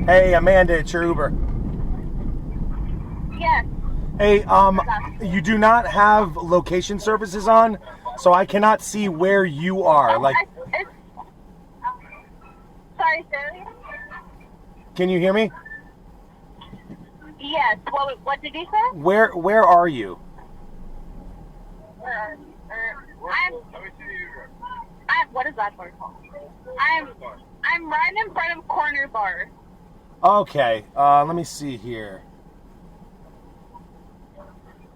Hey, Amanda, it's your Uber. Yes. Hey, you do not have location services on, so I cannot see where you are. Like, Sorry, sir. can you hear me? Yes. What did you say? Where are you? What is that bar called? I'm right in front of Corner Bar. Okay, let me see here.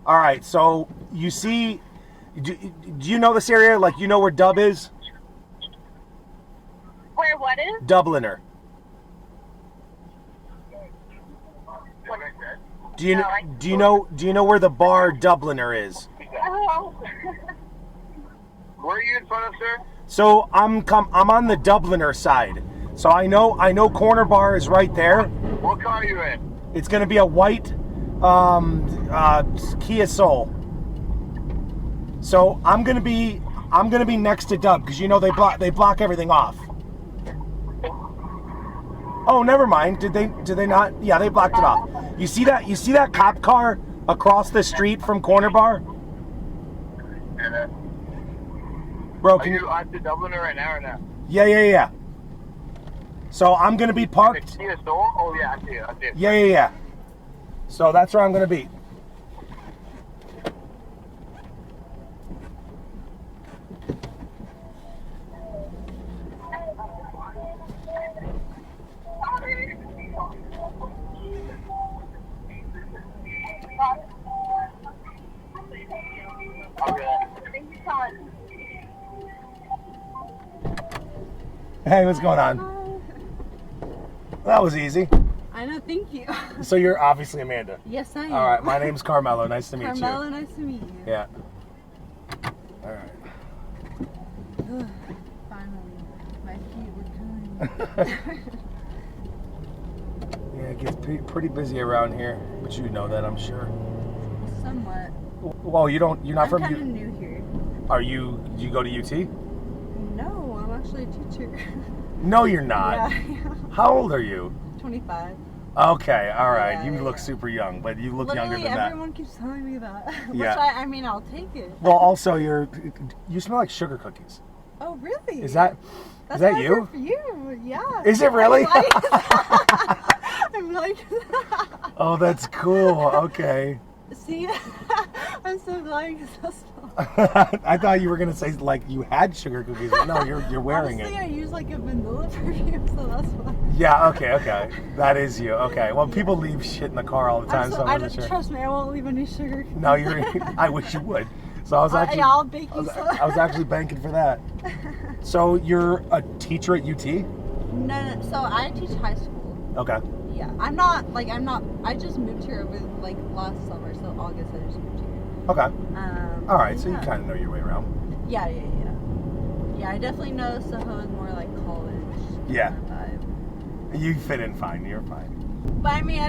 All right, so you see, do you know this area? Like, you know where Dub is? Where what is? Dubliner. Do you know where the bar Dubliner is? Oh. Where are you in front of, sir? So I'm on the Dubliner side. So I know Corner Bar is right there. What car are you in? It's gonna be a white Kia Soul. So I'm gonna be next to Dub because they block everything off. Oh, never mind. Did they not? Yeah, they blocked it off. You see that cop car across the street from Corner Bar? Bro, Are you at the Dubliner right now or not? Yeah. So I'm gonna be parked. Kia Soul? Oh yeah, I see it. Yeah. So that's where I'm gonna be. Hey, what's going on? That was easy. I know, thank you. So you're obviously Amanda. Yes, I am. All right, my name's Carmelo. Nice to meet you. Carmelo, nice to meet you. Yeah. All right. Ugh, finally, my feet were killing me. Yeah, it gets pretty busy around here, but you know that, I'm sure. Somewhat. Well, you're not I'm from. kind of new here. Do you go to UT? No, I'm actually a teacher. No, you're not. Yeah. How old are you? 25. Okay, all right. Yeah, you look yeah. super young, but you look Literally, younger than that. everyone keeps telling me that. Which Yeah. I mean, I'll take it. Well, also you smell like sugar cookies. Oh, really? Is that That's that why I you? work for you? Yeah. Is it really? I'm like, Oh, that's cool. Okay. see, I'm so glad you can smell. I thought you were gonna say like you had sugar cookies. But no, you're wearing Honestly, it. I use like a vanilla perfume, so that's why. Yeah. Okay. That is you. Okay. Well, people leave shit in the car all the time, so I I wasn't don't sure. trust me. I won't leave any sugar. No, you're. I wish you would. So I was actually. Yeah, I'll bake you I was actually banking for that. So you're a teacher at UT? No. So I teach high school. Okay. Yeah, I'm not. I just moved here over like last summer, so August I just moved here. Okay. All right. So you yeah. kind of know your way around. Yeah. Yeah, I definitely know Soho is more like college. Yeah. Kind of vibe. You fit in fine. You're fine. But I mean,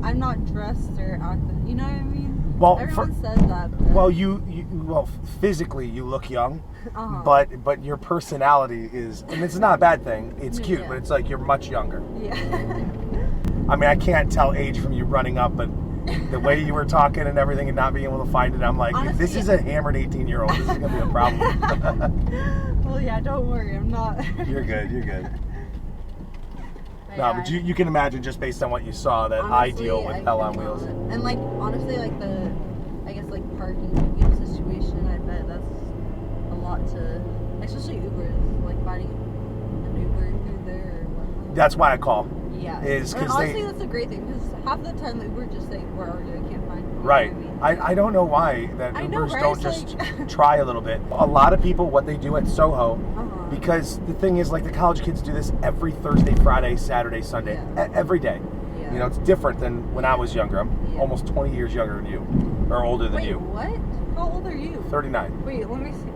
I'm not dressed or acting. You know what I mean? Well, Everyone says that. But, Well, physically you look young, uh-huh. but your personality is, and it's not a bad thing. It's cute, Yeah. but it's like you're much younger. Yeah. I mean, I can't tell age from you running up, but the way you were talking and everything and not being able to find it, I'm like, Honestly, if this is a hammered 18-year-old, this is gonna be a problem. Well, yeah. Don't worry, I'm not. You're good. No, but you can imagine just based on what you saw that Honestly, ideal with I Hell on cannot. Wheels. And like honestly, like I guess like parking situation, I bet that's a lot to, especially Ubers, like finding an Uber through there or whatnot. That's why I call. Yeah. Is And because honestly, that's a great thing because half the time the Uber just say, "Where are you? I can't find you." Right. You know what I don't know why that I know, Ubers right? don't It's just like- try a little bit. A lot of people, what they do at Soho, Uh-huh. because the thing is, like the college kids do this every Thursday, Friday, Saturday, Sunday, Yeah. every day. Yeah. You know, it's different than when I was younger. I'm Yeah. almost 20 years younger than you, or older than Wait, you. what? How old are you? 39. Wait, let me see.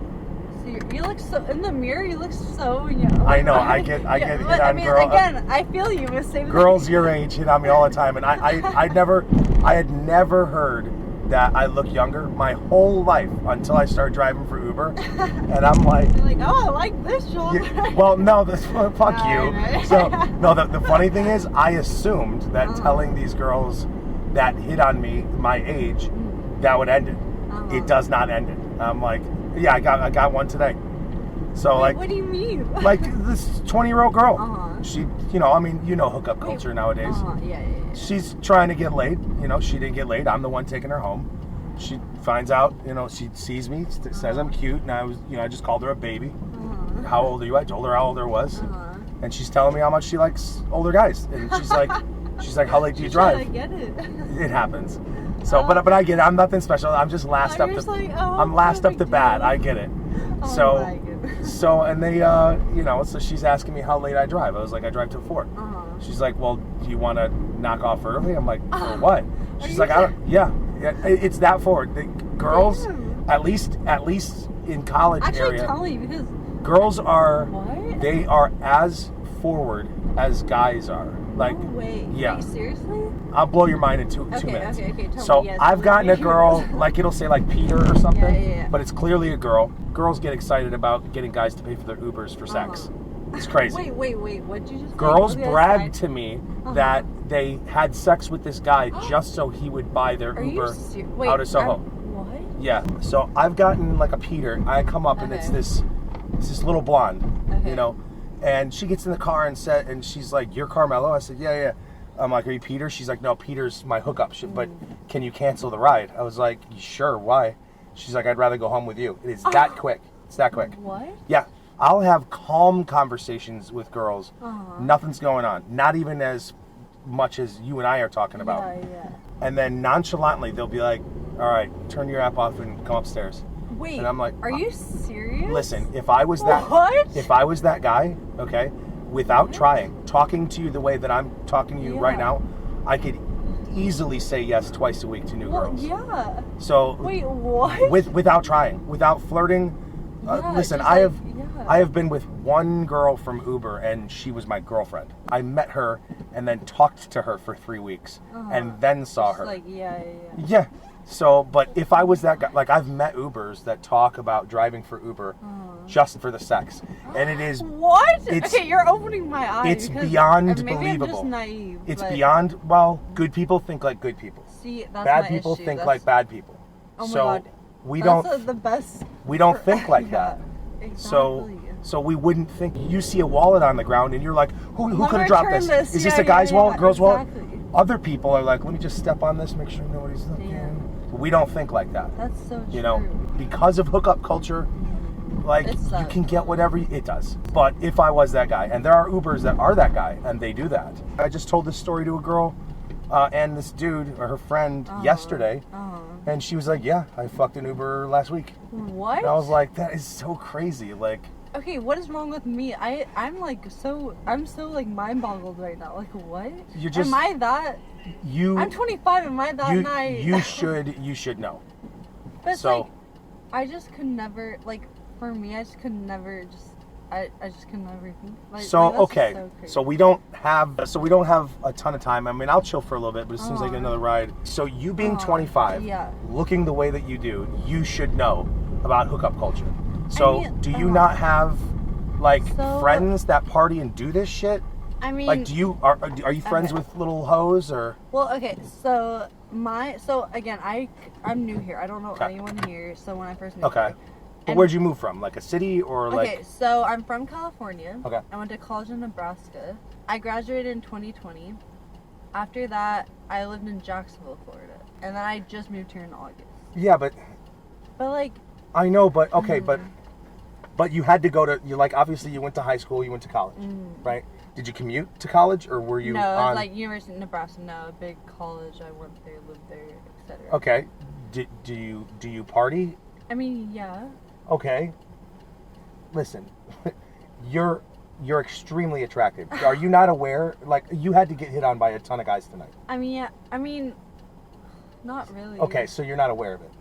You look so in the mirror. You look so young. I know. I get Yeah, hit but, on I mean, girl. again, I feel you. But same Girls your age hit on me all the time, and I had never heard that I look younger my whole life until I started driving for Uber, and I'm like, You're like, oh, I like this shoulder. well, no, this fuck you. Right. So no, the funny thing is, I assumed that Uh-huh. telling these girls that hit on me my age, that would end it. Uh-huh. It does not end it. I'm like, yeah, I got one today. So Wait, like, what do you mean? like this 20-year-old girl. Uh-huh. She, you know, I mean, you know, hookup culture nowadays. Yeah. She's trying to get laid. You know, she didn't get laid. I'm the one taking her home. She finds out, you know, she sees me, says I'm cute, and I just called her a baby. Uh-huh. How old are you? I told her how old I was, Uh-huh. and she's telling me how much she likes older guys. And she's like, how late do you I drive? get it. It happens. So, but I get it. I'm nothing special. I'm just last Oh, up you're the. just like, oh, I'm last no up the big bat. deal. I get it. Oh So, my goodness. so, and they, you know, so she's asking me how late I drive. I was like, I drive till 4. Uh-huh. She's like, well, do you want to knock off early? I'm like, for Ah, what? are She's you like, I don't. Yeah, it's that forward. The girls, Damn. at least in college Actually, area, tell me because girls are. what? They are as forward as guys are. Like, no way. yeah. Wait, seriously? I'll blow your mind in two Okay, minutes. okay, tell So me. Yes, I've gotten a please. girl, like it'll say like Peter or something, Yeah. but it's clearly a girl. Girls get excited about getting guys to pay for their Ubers for sex. It's crazy. Wait. What'd you just say? Girls Okay, bragged that's to me Uh-huh. that they had sex with this guy just so he would buy their fine. Are Uber you Wait, out of Soho. What? Yeah. So I've gotten like a Peter. I come up and it's Okay. this little blonde, Okay. you know, and she gets in the car and she's like, "You're Carmelo?" I said, "Yeah." I'm like, "Are you Peter?" She's like, "No, Peter's my hookup. But can you cancel the ride?" I was like, "Sure. Why?" She's like, "I'd rather go home with you." It is that quick. It's that quick. What? Yeah. I'll have calm conversations with girls. Uh-huh. Nothing's going on. Not even as much as you and I are talking about. Yeah. And then nonchalantly, they'll be like, "All right, turn your app off and come upstairs." Wait. And I'm like, are you serious? Listen, if I was that guy, okay, without trying, talking to you the way that I'm talking to you right Yeah. now, I could easily say yes twice a week to new Well, girls. yeah. So Wait, what? without trying, without flirting. Yeah, Listen, just I have been with one girl from Uber, and she was my girlfriend. I met her and then talked to her for 3 weeks, and then saw Just her. like, yeah. Yeah. So, but if I was that guy, like I've met Ubers that talk about driving for Uber just for the sex, and it is What? It's- Okay, you're opening my eyes. it's because beyond maybe believable. I'm just naive. it's but beyond. Well, good people think like good people. See, that's Bad my people issue. think That's, like bad people. Oh my so God. we That's don't the best. we don't think like Yeah, that. Exactly. So we wouldn't think. You see a wallet on the ground and you're like, who Let could me have dropped return this? this. Is this Yeah, a guy's yeah, wallet, yeah, girl's wallet? exactly. Other people are like, let me just step on this, make sure nobody's looking. Yeah. We don't think like that. That's so true. You know, because of hookup culture, like It you sucks. can get whatever it does. But if I was that guy, and there are Ubers that are that guy, and they do that. I just told this story to a girl and this dude or her friend yesterday, and she was like, "Yeah, I fucked an Uber last week." What? And I was like, "That is so crazy!" Like, Okay, what is wrong with me? I'm so like mind boggled right now. Like what? You're just- Am I that? you, I'm 25. Am I that nice? you should know. But it's So- like, I just could never, like, for me, I just could never I just could never think. Like, So that's just okay, so crazy. so we don't have a ton of time. I mean, I'll chill for a little bit, but as soon as I get another ride. So you being 25, yeah. looking the way that you do, you should know about hookup culture. So mean, do you not have like So- friends that party and do this shit? I mean, Like, are you friends okay. with little hoes or? well, okay, so again, I'm new here. I don't know Okay. anyone here. So when I first moved Okay. here, But and- where'd you move from? Like a city or like? Okay, so I'm from California. Okay. I went to college in Nebraska. I graduated in 2020. After that, I lived in Jacksonville, Florida. And then I just moved here in August. Yeah, but But like, I know, but okay, but you had to go to obviously you went to high school, you went to college, right? Did you commute to college or were you no, it on? was like University of Nebraska. No, a big college. I went there, lived there, etc. Okay. Do you party? I mean, yeah. Okay. Listen, you're extremely attractive. Are you not aware? Like, you had to get hit on by a ton of guys tonight. I mean, yeah. I mean, not really. Okay, so you're not aware of it.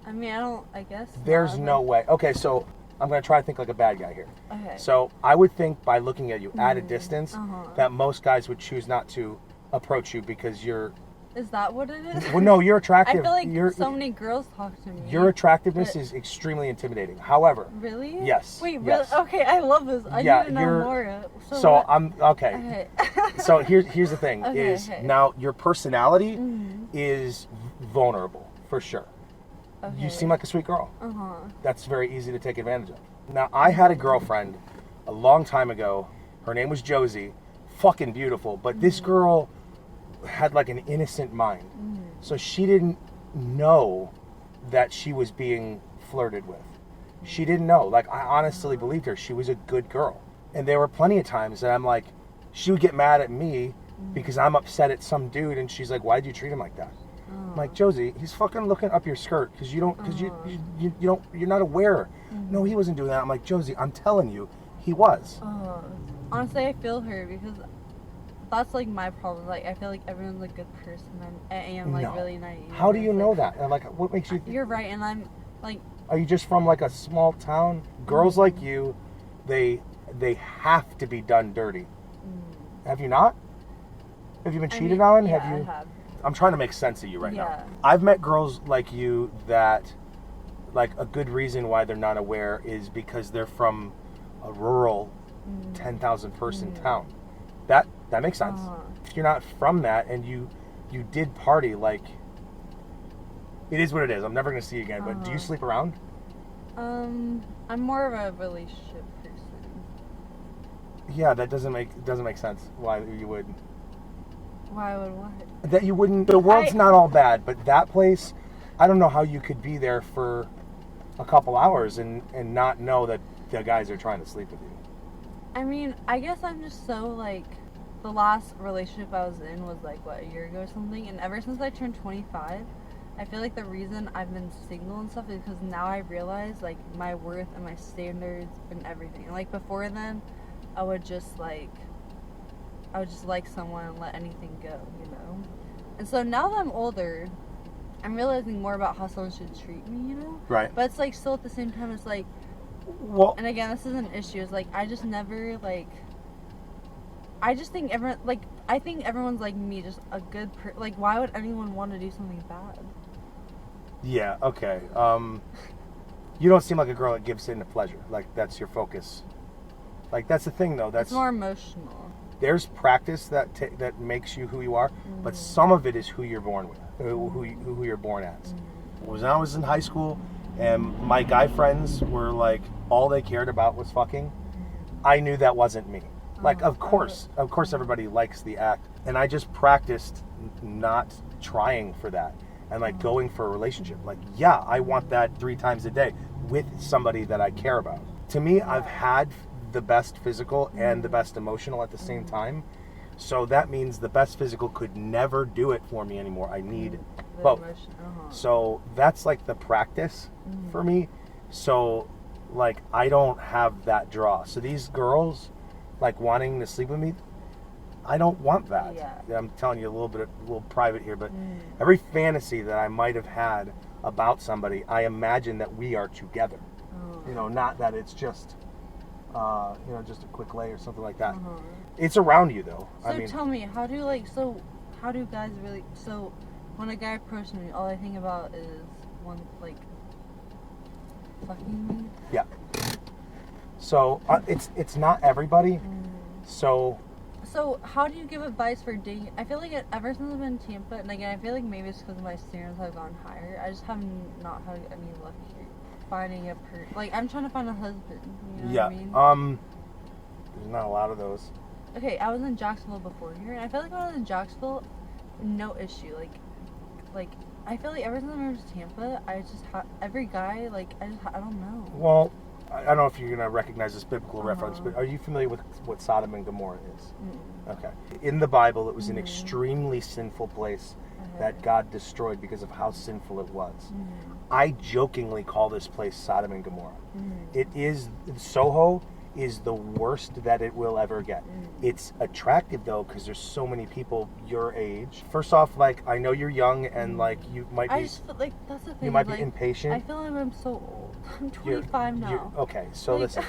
I mean, I guess. There's not, no like- way. Okay, so I'm gonna try to think like a bad guy here. Okay. So I would think by looking at you at a distance Uh-huh. that most guys would choose not to approach you because you're Is that what it is? Well, no, you're attractive. I feel like so many girls talk to me. Your attractiveness is extremely intimidating. However, really? Yes. Wait, yes. really? Okay, I love this. I need to know more. So what? I'm okay. So here's the thing: now your personality is vulnerable for sure. Okay. You seem like a sweet girl. Uh-huh. That's very easy to take advantage of. Now, I had a girlfriend a long time ago. Her name was Josie. Fucking beautiful. But this girl had like an innocent mind. So she didn't know that she was being flirted with. She didn't know. Like, I honestly believed her. She was a good girl. And there were plenty of times that I'm like, she would get mad at me because I'm upset at some dude. And she's like, why'd you treat him like that? I'm like, Josie, he's fucking looking up your skirt because you don't, because you don't, you're not aware. No, he wasn't doing that. I'm like, Josie, I'm telling you, he was. Honestly, I feel her because that's like my problem. Like, I feel like everyone's a good person, and I am like really naive. How do you know that? And like, what makes you? You're right, and I'm like. Are you just from like a small town? Girls like you, they have to be done dirty. Have you not? Have you been cheated on? Yeah, Have you? I have. I'm trying to make sense of you right now. I've met girls like you that, like, a good reason why they're not aware is because they're from a rural 10,000 person town. That makes sense. If you're not from that and you did party, like, it is what it is. I'm never going to see you again, but do you sleep around? I'm more of a relationship person. Yeah, that doesn't make sense why you would. Why would what? That you wouldn't. The world's not all bad, but that place, I don't know how you could be there for a couple hours and not know that the guys are trying to sleep with you. I mean, I guess I'm just so like, the last relationship I was in was like, what, a year ago or something, and ever since I turned 25, I feel like the reason I've been single and stuff is because now I realize like my worth and my standards and everything. And like before then, I would just like someone and let anything go, you know? And so now that I'm older, I'm realizing more about how someone should treat me, you know? Right. But it's like still at the same time, it's like, well, and again, this is an issue. It's like, I just never like, I just think I think everyone's like me, just a good like, why would anyone want to do something bad? Yeah, okay. You don't seem like a girl that gives in to pleasure. Like, that's your focus. Like, that's the thing, though. That's it's more emotional. There's practice that makes you who you are, but some of it is who you're born with, who you're born as. When I was in high school, and my guy friends were like, all they cared about was fucking, I knew that wasn't me. Like, of course everybody likes the act, and I just practiced not trying for that and like going for a relationship. Like, yeah, I want that 3 times a day with somebody that I care about. To me, I've had the best physical and the best emotional at the same time. So that means the best physical could never do it for me anymore. I need both. So that's like the practice for me. So like, I don't have that draw. So these girls like wanting to sleep with me, I don't want that. Yeah. I'm telling you a little private here, but every fantasy that I might have had about somebody, I imagine that we are together. You know, not that it's just just a quick lay or something like that. It's around you, though. So I mean, tell me, how do guys really? So when a guy approaches me, all I think about is one like fucking me. Yeah. So it's not everybody. So how do you give advice for dating? I feel like ever since I've been in Tampa, and again, I feel like maybe it's because my standards have gone higher. I just have not had any luck here finding like, I'm trying to find a husband. You know what I mean? There's not a lot of those. Okay, I was in Jacksonville before here, and I feel like when I was in Jacksonville, no issue. Like I feel like ever since I moved to Tampa, I just every guy like I don't know. Well, I don't know if you're gonna recognize this biblical reference, but are you familiar with what Sodom and Gomorrah is? Okay. In the Bible, it was an extremely sinful place that God destroyed because of how sinful it was. I jokingly call this place Sodom and Gomorrah. It is, Soho is the worst that it will ever get. It's attractive though, because there's so many people your age. First off, like, I know you're young and like you might be. I just feel like that's the thing. You might like, be impatient. I feel like I'm so old. I'm 25 now. Okay, so listen.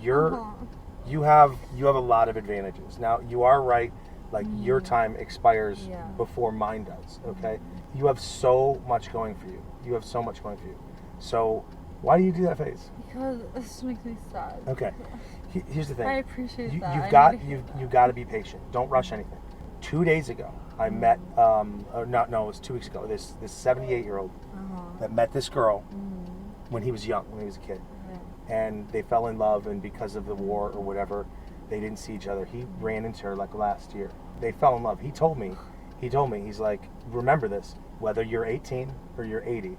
You have a lot of advantages. Now, you are right Like your time expires Yeah. before mine does. Okay, you have so much going for you. You have so much going for you. So why do you do that face? Because this makes me sad. Okay, here's the thing. I appreciate that. You've I got need to hear you've that. got to be patient. Don't rush anything. 2 days ago, I met it was 2 weeks ago. This 78-year-old that met this girl when he was young, when he was a kid, and they fell in love. And because of the war or whatever, they didn't see each other. He ran into her like last year. They fell in love. He told me, he's like, remember this. Whether you're 18 or you're 80,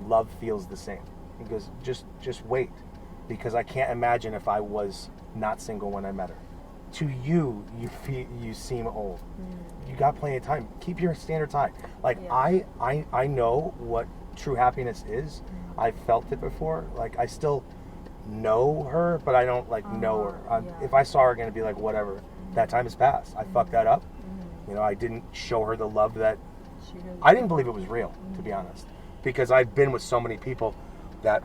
love feels the same. He goes, just wait, because I can't imagine if I was not single when I met her. To you seem old. You got plenty of time. Keep your standards high. Like I know what true happiness is. I've felt it before. Like I still know her, but I don't know her. If I saw her again, it'd be like whatever. That time has passed. I fucked that up. You know, I didn't show her the love that I didn't believe it was real, to be honest, because I've been with so many people that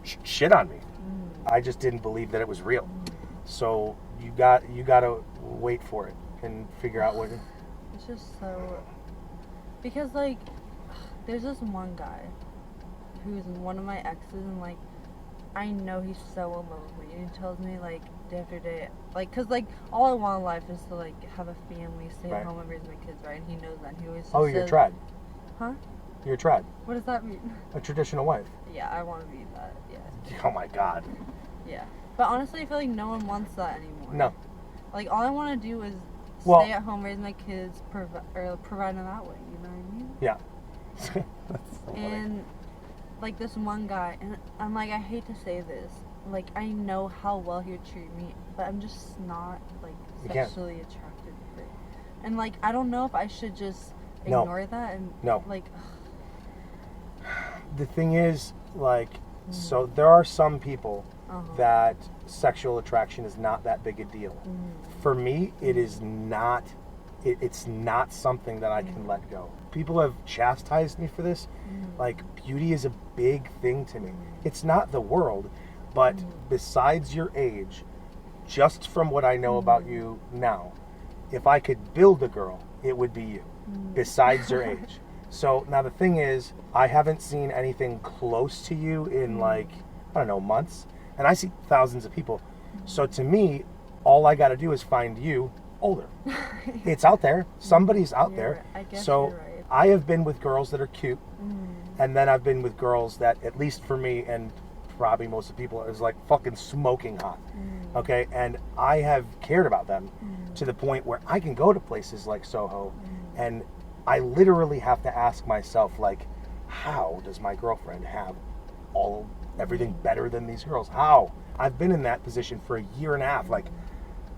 shit on me. I just didn't believe that it was real. So you got to wait for it and figure out what. It's just so, because like there's this one guy who's one of my exes, and like I know he's so in love with me, and he tells me like day after day, like, cause like all I want in life is to like have a family, stay at home and raise my kids, right? And he knows that. And he always just You're says, TRAD. Huh? You're TRAD. What does that mean? A traditional wife. Yeah, I want to be that. Yeah. Oh my God. Yeah. But honestly, I feel like no one wants that anymore. No. Like all I want to do is Well, stay at home, raise my kids, provide them that way. You know what I mean? Yeah. That's so funny. And like this one guy, and I'm like, I hate to say this, like I know how well he would treat me, but I'm just not like sexually attracted to it. And like I don't know if I should just ignore that and like. The thing is, like, so there are some people that sexual attraction is not that big a deal. For me, it is not. It's not something that I can let go. People have chastised me for this. Like, beauty is a big thing to me. It's not the world, but besides your age, just from what I know about you now, if I could build a girl, it would be you, besides your age. So now the thing is, I haven't seen anything close to you in like, I don't know, months. And I see thousands of people. So to me, all I got to do is find you older. It's out there. Somebody's out there. I guess so you're right. I have been with girls that are cute. And then I've been with girls that, at least for me and probably most of the people, is like fucking smoking hot. Okay? And I have cared about them to the point where I can go to places like Soho and I literally have to ask myself, like, how does my girlfriend have everything better than these girls? How? I've been in that position for a year and a half. Like,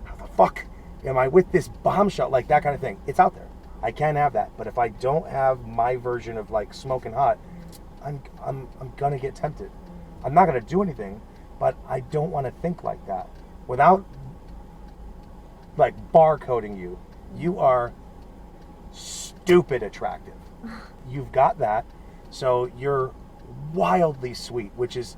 how the fuck am I with this bombshell? Like, that kind of thing. It's out there. I can have that. But if I don't have my version of, like, smoking hot, I'm gonna get tempted. I'm not gonna do anything, but I don't want to think like that. Without, like, barcoding you, you are stupid attractive. You've got that. So you're wildly sweet, which is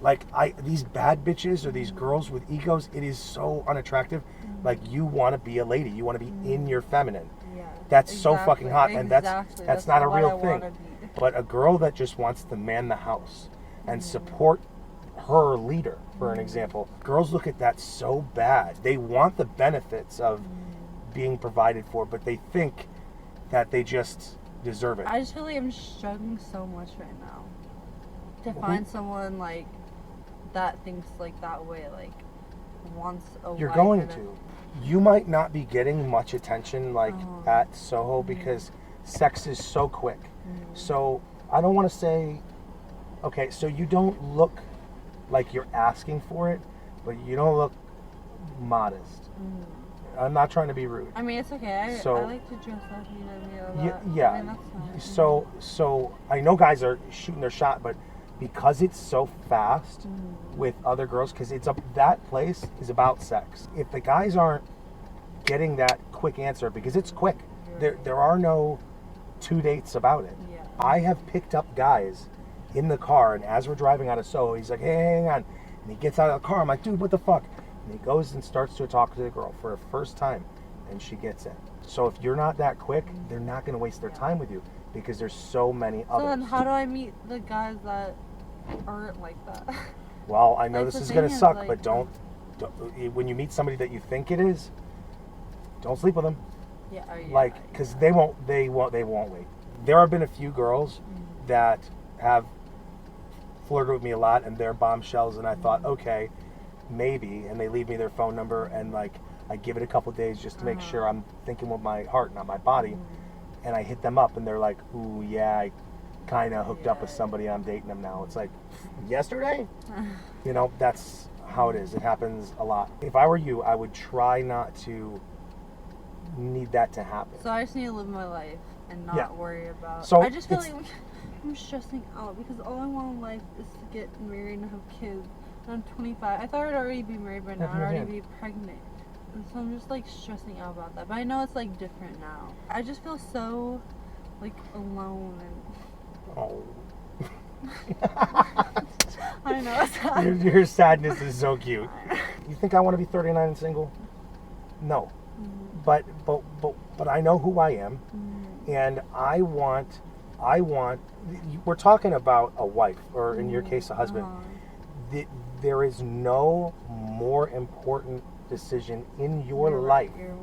like, these bad bitches or these girls with egos, it is so unattractive. Like, you want to be a lady. You want to be in your feminine. Yeah, That's so fucking hot. And that's not a what real I thing. wanna be. But a girl that just wants to man the house and support her leader, for an example, girls look at that so bad. They want the benefits of being provided for, but they think that they just deserve it. I just feel like I'm struggling so much right now to find someone like that thinks like that way, like wants a You're wife going and to. You might not be getting much attention like at Soho because sex is so quick. So I don't want to say, okay, so you don't look like you're asking for it, but you don't look modest. I'm not trying to be rude. I mean, it's okay. I like to dress up, you know what I mean? Yeah. I mean, that's fine. So I know guys are shooting their shot, but because it's so fast with other girls, because that place is about sex. If the guys aren't getting that quick answer, because it's quick, there are no 2 dates about it. Yeah. I have picked up guys in the car, and as we're driving out of Soho, he's like, hey, hang on. And he gets out of the car. I'm like, dude, what the fuck? And he goes and starts to talk to the girl for the first time. and she gets in. So if you're not that quick, they're not going to waste their time with you because there's so many So others. then how do I meet the guys that aren't like that? Well, I know Like, this the is going to thing is, suck, like- but don't, when you meet somebody that you think it is, don't sleep with them. Yeah, oh, yeah. Like, because they won't wait. There have been a few girls that have flirted with me a lot, and they're bombshells, and I thought, okay, maybe, and they leave me their phone number, and like, I give it a couple days just to make sure I'm thinking with my heart, not my body, and I hit them up, and they're like, ooh, yeah, I kind of hooked up with somebody, I'm dating them now. It's like, yesterday? You know, that's how it is. It happens a lot. If I were you, I would try not to need that to happen. So I just need to live my life and not worry about. So I just feel it's- like I'm stressing out because all I want in life is to get married and have kids. And I'm 25. I thought I'd already be married by now. I'd already be pregnant. And so I'm just like stressing out about that. But I know it's like different now. I just feel so like alone and Oh. I know it's not. Your sadness is so cute. You think I want to be 39 and single? No. But I know who I am, and I want. We're talking about a wife, or in your case, a husband. There is no more important decision in your You're life. Right. You're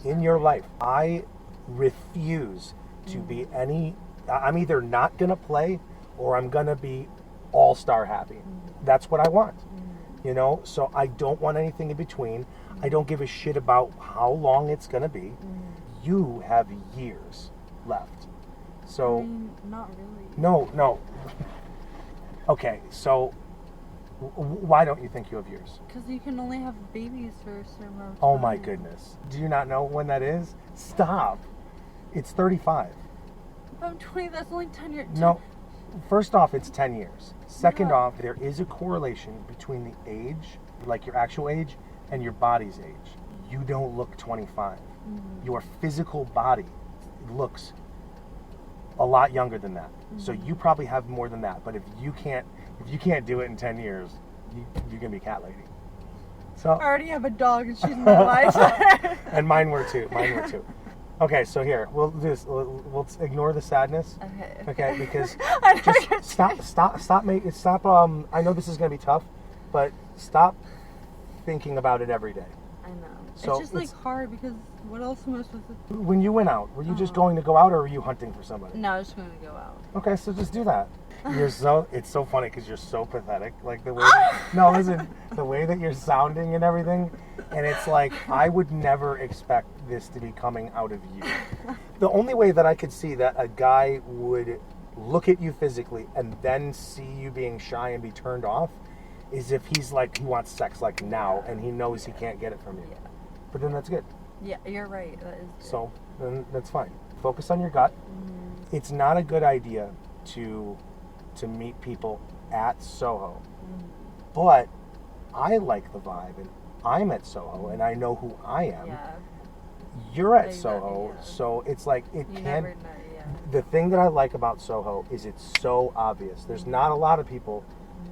100%. In your life, I refuse to be any. I'm either not gonna play, or I'm gonna be all-star happy. That's what I want. You know, so I don't want anything in between. I don't give a shit about how long it's gonna be. You have years left. So I mean, not really. no. Okay, so why don't you think you have years? Because you can only have babies for a certain amount of time. Oh my goodness. Do you not know when that is? Stop. It's 35. If I'm 20, that's only 10 years. No. First off, it's 10 years. Second Yeah. off, there is a correlation between the age, like your actual age, and your body's age. You don't look 25. Your physical body looks a lot younger than that. So you probably have more than that. But if you can't do it in 10 years, you can be cat lady. So I already have a dog and she's in my life. and mine were too. Okay, so here we'll do this. We'll ignore the sadness. Okay, because just stop. I know this is gonna be tough, but stop thinking about it every day. I know. So it's just like hard because what else am I supposed to? When you went out, were you just going to go out, or were you hunting for somebody? No, I was just going to go out. Okay, so just do that. It's so funny because you're so pathetic. Like the way, the way that you're sounding and everything, and it's like I would never expect this to be coming out of you. The only way that I could see that a guy would look at you physically and then see you being shy and be turned off is if he's like, he wants sex like now and he knows he can't get it from you. Yeah. But then that's good. Yeah, you're right. That is good. So then that's fine. Focus on your gut. It's not a good idea to meet people at Soho. But I like the vibe, and I'm at Soho, and I know who I am. Yeah. You're at Exactly, Soho, yeah. so it's like it You can. never know, yeah. The thing that I like about Soho is it's so obvious. There's not a lot of people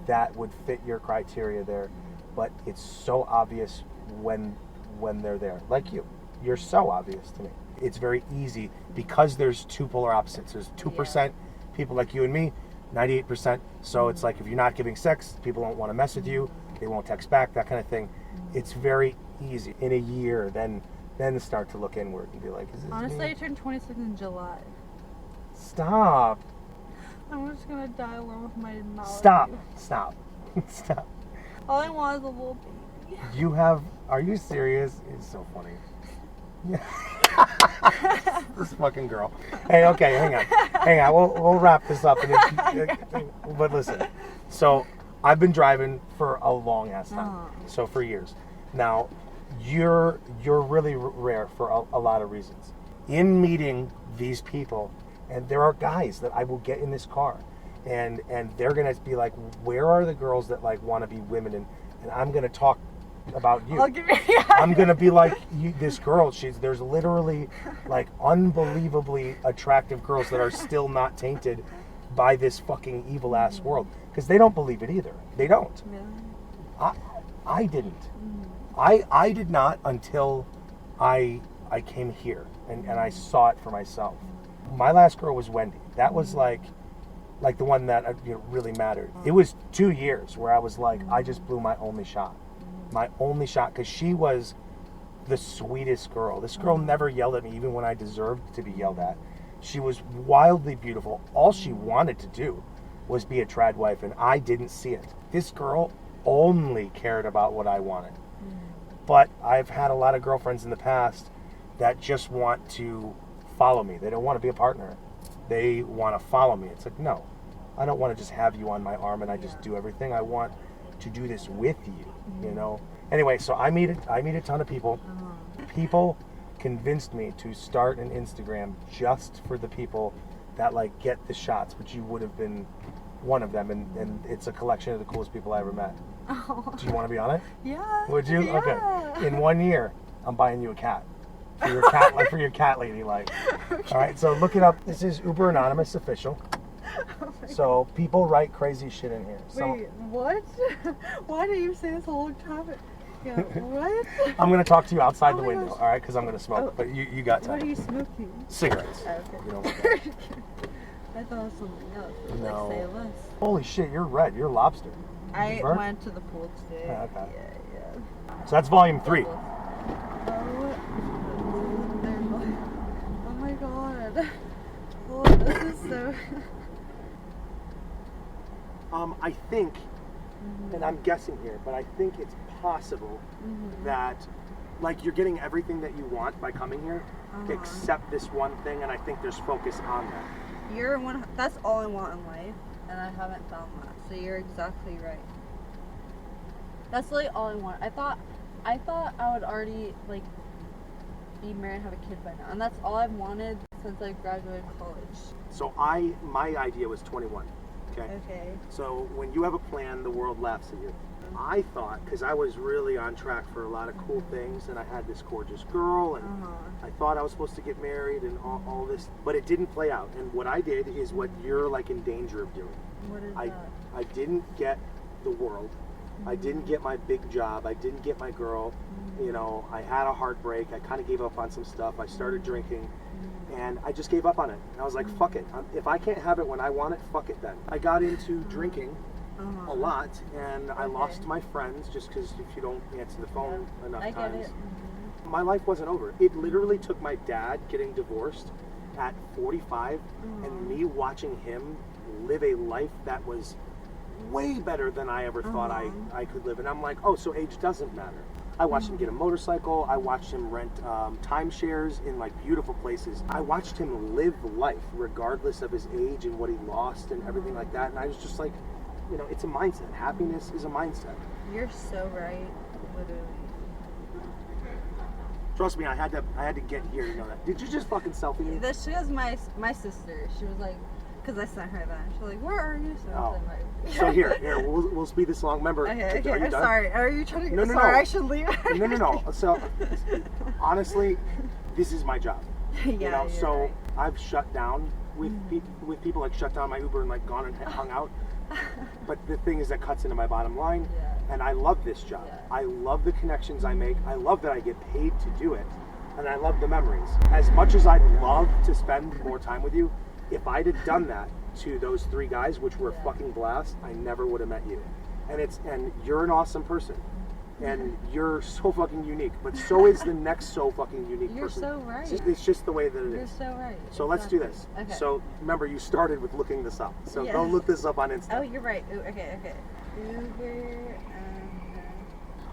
that would fit your criteria there, but it's so obvious when they're there. Like you. You're so obvious to me. It's very easy because there's two polar opposites. There's 2% people like you and me, 98%. So it's like if you're not giving sex, people don't want to mess with you. They won't text back, that kind of thing. It's very easy. In a year, then start to look inward and be like, is this Honestly, me? I turned 26 in July. Stop. I'm just gonna die alone with my knowledge. Stop. All I want is a little baby. Are you serious? It's so funny. This fucking girl. Hey, okay, hang on. We'll wrap this up. But listen, so I've been driving for a long ass time. So for years. Now, you're really rare for a lot of reasons. In meeting these people, and there are guys that I will get in this car, and they're gonna be like, where are the girls that like want to be women, and I'm gonna talk about you. I'll give you. I'm gonna be like, this girl. There's literally like unbelievably attractive girls that are still not tainted by this fucking evil ass world because they don't believe it either. They don't. Really? I didn't. I did not until I I came here and I saw it for myself. My last girl was Wendy. That was like the one that really mattered. It was 2 years where I was like, I just blew my only shot. My only shot, because she was the sweetest girl. This girl never yelled at me, even when I deserved to be yelled at. She was wildly beautiful. All she wanted to do was be a trad wife, and I didn't see it. This girl only cared about what I wanted. But I've had a lot of girlfriends in the past that just want to follow me. They don't want to be a partner. They want to follow me. It's like, no, I don't want to just have you on my arm and I just do everything. I want to do this with you, you know? Anyway, so I meet a ton of people. People convinced me to start an Instagram just for the people that like get the shots, which you would have been one of them, and it's a collection of the coolest people I ever met. Oh. Do you want to be on it? Yeah. Would you? Yeah. Okay. In 1 year, I'm buying you a cat. For your cat, like for your cat lady, like. Okay. All right. So look it up. This is Uber Anonymous official. So people write crazy shit in here. Wait, what? Why did you say this whole time? Yeah, what? I'm gonna talk to you outside Oh the my window, gosh. all right? Because I'm gonna smoke. Oh. But you got time. What are you smoking? Cigarettes. Oh, okay. You don't want that. I thought it was something else. No. Like, say less. Holy shit, you're red. You're lobster. I burnt? went to the pool today. Oh, okay. Yeah. So that's volume 3. Oh my god. Oh, this is so. I think, and I'm guessing here, but I think it's possible that, like, you're getting everything that you want by coming here, except this one thing, and I think there's focus on that. You're one. That's all I want in life, and I haven't found that. So you're exactly right. That's really all I want. I thought I would already like be married and have a kid by now, and that's all I've wanted since I graduated college. So my idea was 21. Okay. So when you have a plan, the world laughs at you. I thought, because I was really on track for a lot of cool things, and I had this gorgeous girl, and I thought I was supposed to get married and all this, but it didn't play out. And what I did is what you're like in danger of doing. What is that? I didn't get the world. I didn't get my big job. I didn't get my girl. You know, I had a heartbreak. I kind of gave up on some stuff. I started drinking. And I just gave up on it. And I was like, fuck it. If I can't have it when I want it, fuck it then. I got into drinking a lot, and I lost my friends just because if you don't answer the phone enough I get times. it. My life wasn't over. It literally took my dad getting divorced at 45 and me watching him live a life that was way better than I ever thought I could live. And I'm like, oh, so age doesn't matter. I watched him get a motorcycle. I watched him rent timeshares in like beautiful places. I watched him live life regardless of his age and what he lost and everything like that. And I was just like, you know, it's a mindset. Happiness is a mindset. You're so right, literally. Trust me, I had to get here to know that. Did you just fucking selfie me? She was my sister. She was like, because I sent her that. She was like, where are you? So, I was like, So here, we'll speed this along. Remember, okay, are you I'm done? sorry. Are you trying to? No, sorry, no. I should leave. No. So honestly, this is my job. Yeah, You know, so right. I've shut down with people, like shut down my Uber and like gone and hung out. But the thing is that cuts into my bottom line, and I love this job. Yeah. I love the connections I make. I love that I get paid to do it, and I love the memories. As much as I'd love to spend more time with you, if I'd have done that to those 3 guys, which were a fucking blast, I never would have met you. And you're an awesome person. And you're so fucking unique, but so is the next so fucking unique You're person. so right. It's just the way that it You're is. so right. So let's do this. Okay. So remember, you started with looking this up. So Yes. go look this up on Insta. Oh, you're right. Ooh, okay. Uber.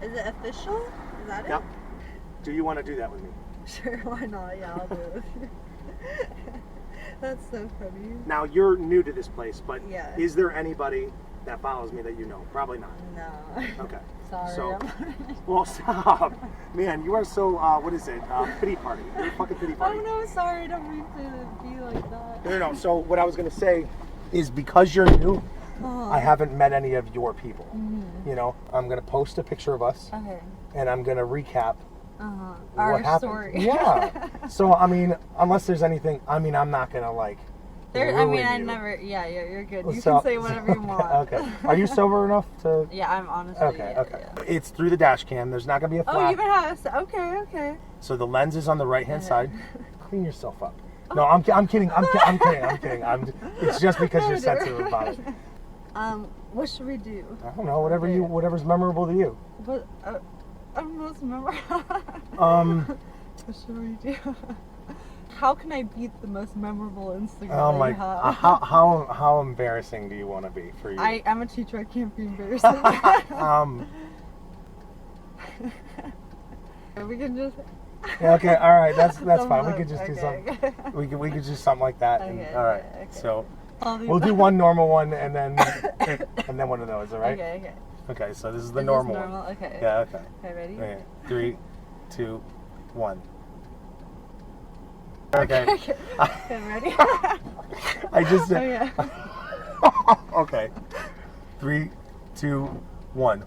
Is it official? Is that Yep. Do you want to do that with me? it? Sure, why not? Yeah, I'll do it with you. That's so funny. Now you're new to this place, but Yeah. is there anybody that follows me that you know? Probably not. No. Okay. Sorry. So, well, stop, man. You are so. What is it? Pity party. You're a fucking pity party. Oh no, sorry. I don't mean to be like that. No. So what I was gonna say is because you're new, I haven't met any of your people. You know, I'm gonna post a picture of us, Okay. and I'm gonna recap Our what happened. story. Yeah. So I mean, unless there's anything, I mean, I'm not gonna like There, I mean, ruin I you. never. Yeah, you're good. You So- can say whatever you want. Okay. Are you sober enough to? Yeah, I'm honestly. Okay. yeah, Okay. yeah. It's through the dash cam. There's not gonna be a Oh, flash. you even have. Okay. So the lens is on the right hand Okay. side. Clean yourself up. No, I'm kidding. I'm kidding. It's just because you're sensitive about it. What should we do? I don't know. Okay. Whatever's memorable to you. What? I'm most memorable. What should we do? How can I beat the most memorable Instagram Oh that my. you have? How embarrassing do you want to be for you? I'm a teacher. I can't be embarrassed. We can just. Yeah, okay, all right, that's Thumbs fine. We up. could just do Okay, something. okay. We could just something like that. And, Okay, all right. okay. So I'll do we'll do that. one normal one and then one of those. All right. Okay. Okay. So this is the Is this normal normal? one. Okay. Yeah. Okay. Okay, ready? Okay. 3, 2, 1. Okay. Okay, ready? I just said. Okay. Okay. 3, 2, 1.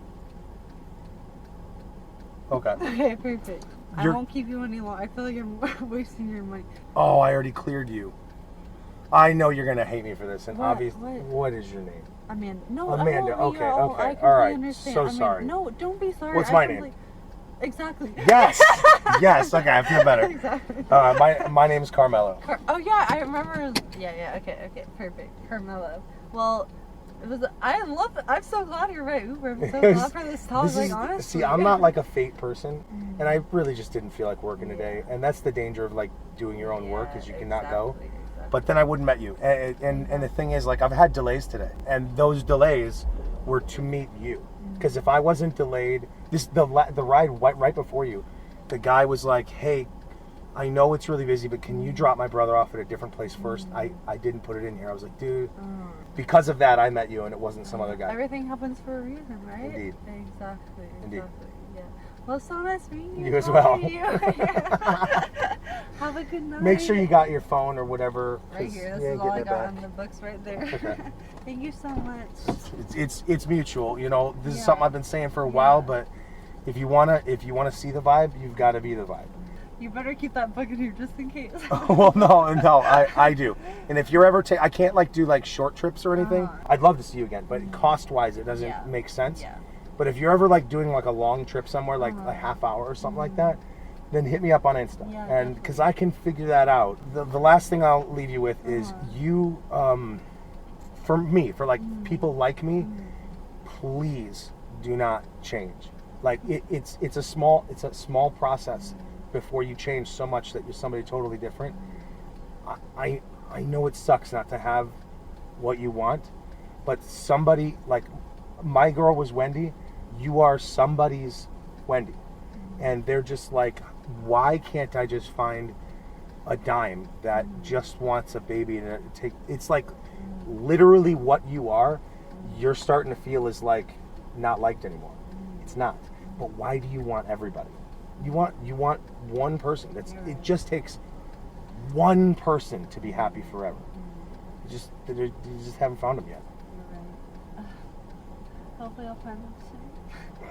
Okay. Okay, perfect. I You're- won't keep you any longer. I feel like I'm wasting your money. Oh, I already cleared you. I know you're gonna hate me for this, and What? obviously, What? what is your name? Amanda. No, Amanda, I won't okay, be, okay, I all completely right, understand. so Amanda, sorry. No, don't be sorry. What's I my name? complete- Exactly. Yes. Yes. Okay, I feel better. Exactly. My name's Carmelo. Oh yeah, I remember. Yeah. Okay, perfect. Carmelo. Well, it was. I'm so glad you're right. Uber. I'm so glad for this topic. Like honestly. See, I'm not like a fate person, and I really just didn't feel like working today, and that's the danger of like doing your own work is you cannot go. Exactly. But then I wouldn't met you, and the thing is, like, I've had delays today, and those delays were to meet you, because if I wasn't delayed, the ride right before you, the guy was like, hey, I know it's really busy, but can you drop my brother off at a different place first? I didn't put it in here. I was like, dude, because of that I met you, and it wasn't some other guy. Everything happens for a reason, right? Indeed. Exactly. Indeed. Yeah. Well, so nice meeting you. You as well. Have a good night. Make sure you got your phone or whatever. Right 'cause here. you This ain't is all I getting it got back. on the books right there. Okay. Thank you so much. It's mutual. You know, this is Yeah. something I've been saying for a while, Yeah. but if you wanna see the vibe, you've got to be the vibe. You better keep that book in here just in case. Well, no, I do. And if you're ever I can't like do like short trips or anything. I'd love to see you again, but cost wise, it doesn't Yeah. make sense. Yeah. But if you're ever like doing like a long trip somewhere, like a half hour or something like that, then hit me up on Insta, Yeah, and because I can figure that out. The last thing I'll leave you with is you, for me, for like people like me, please do not change. Like it's a small process before you change so much that you're somebody totally different. I know it sucks not to have what you want, but somebody like my girl was Wendy. You are somebody's Wendy, and they're just like, why can't I just find a dime that just wants a baby and it's like literally what you are. You're starting to feel is like not liked anymore. It's not. But why do you want everybody? You want one person. It just takes one person to be happy forever. You just haven't found them yet. You're right. Hopefully I'll find them soon.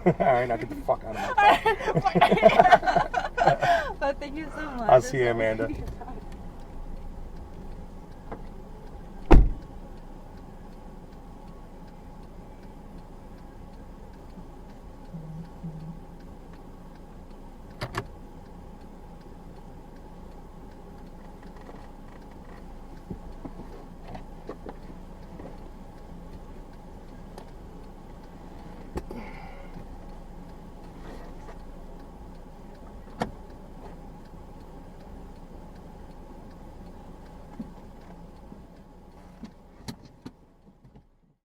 All right, now get the fuck out of my car. But thank you so much. I'll see you, Amanda.